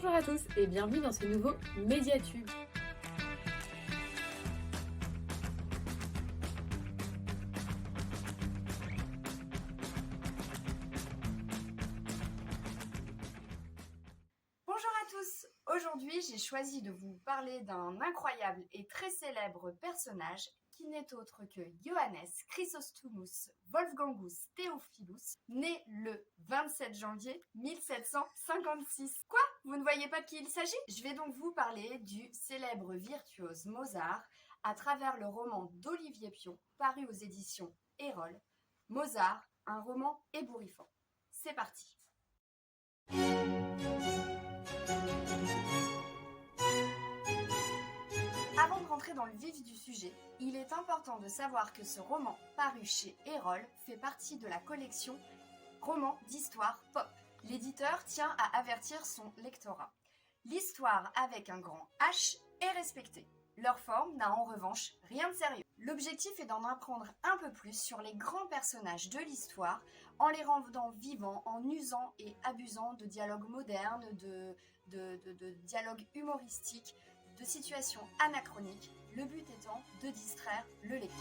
Bonjour à tous et bienvenue dans ce nouveau Médiatube. Bonjour à tous. Aujourd'hui, j'ai choisi de vous parler d'un incroyable et très célèbre personnage qui n'est autre que Johannes Chrysostomus Wolfgangus Theophilus, né le 27 janvier 1756. Quoi? Vous ne voyez pas de qui il s'agit? Je vais donc vous parler du célèbre virtuose Mozart à travers le roman d'Olivier Pion, paru aux éditions Erol. Mozart, un roman ébouriffant. C'est parti. Avant de rentrer dans le vif du sujet, il est important de savoir que ce roman, paru chez Erol, fait partie de la collection Romans d'histoire pop. L'éditeur tient à avertir son lectorat. L'histoire avec un grand H est respectée. Leur forme n'a en revanche rien de sérieux. L'objectif est d'en apprendre un peu plus sur les grands personnages de l'histoire en les rendant vivants, en usant et abusant de dialogues modernes, de dialogues humoristiques, de situations anachroniques, le but étant de distraire le lecteur.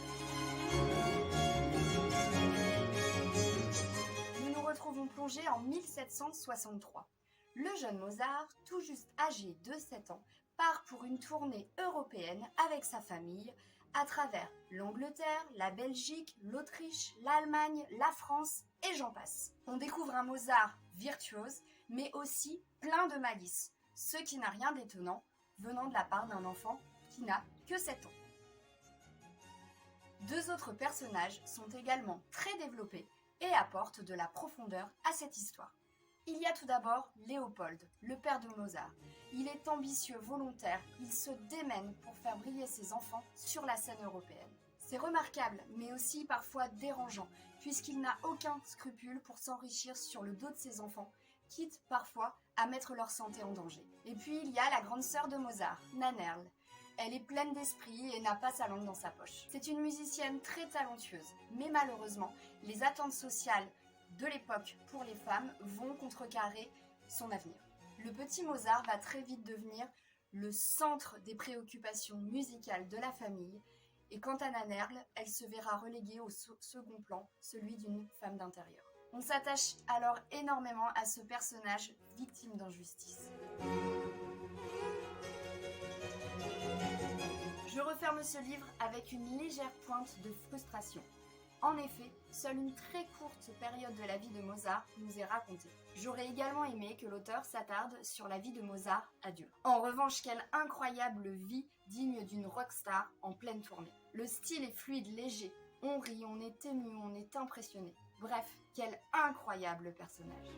Nous nous retrouvons plongés en 1763. Le jeune Mozart, tout juste âgé de 7 ans, part pour une tournée européenne avec sa famille à travers l'Angleterre, la Belgique, l'Autriche, l'Allemagne, la France et j'en passe. On découvre un Mozart virtuose, mais aussi plein de malice, ce qui n'a rien d'étonnant venant de la part d'un enfant qui n'a que 7 ans. Deux autres personnages sont également très développés et apportent de la profondeur à cette histoire. Il y a tout d'abord Léopold, le père de Mozart. Il est ambitieux, volontaire, il se démène pour faire briller ses enfants sur la scène européenne. C'est remarquable, mais aussi parfois dérangeant, puisqu'il n'a aucun scrupule pour s'enrichir sur le dos de ses enfants, quitte parfois à mettre leur santé en danger. Et puis il y a la grande sœur de Mozart, Nannerl. Elle est pleine d'esprit et n'a pas sa langue dans sa poche. C'est une musicienne très talentueuse, mais malheureusement, les attentes sociales de l'époque pour les femmes vont contrecarrer son avenir. Le petit Mozart va très vite devenir le centre des préoccupations musicales de la famille, et quant à Nannerl, elle se verra reléguée au second plan, celui d'une femme d'intérieur. On s'attache alors énormément à ce personnage victime d'injustice. Je referme ce livre avec une légère pointe de frustration. En effet, seule une très courte période de la vie de Mozart nous est racontée. J'aurais également aimé que l'auteur s'attarde sur la vie de Mozart adulte. En revanche, quelle incroyable vie digne d'une rockstar en pleine tournée. Le style est fluide, léger. On rit, on est ému, on est impressionné. Bref, quel incroyable personnage.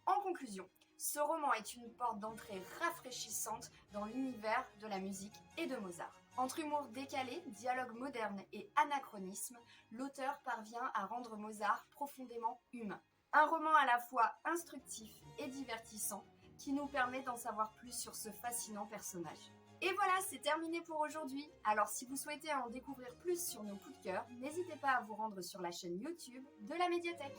En conclusion, ce roman est une porte d'entrée rafraîchissante dans l'univers de la musique et de Mozart. Entre humour décalé, dialogue moderne et anachronisme, l'auteur parvient à rendre Mozart profondément humain. Un roman à la fois instructif et divertissant qui nous permet d'en savoir plus sur ce fascinant personnage. Et voilà, c'est terminé pour aujourd'hui. Alors si vous souhaitez en découvrir plus sur nos coups de cœur, n'hésitez pas à vous rendre sur la chaîne YouTube de la Médiathèque.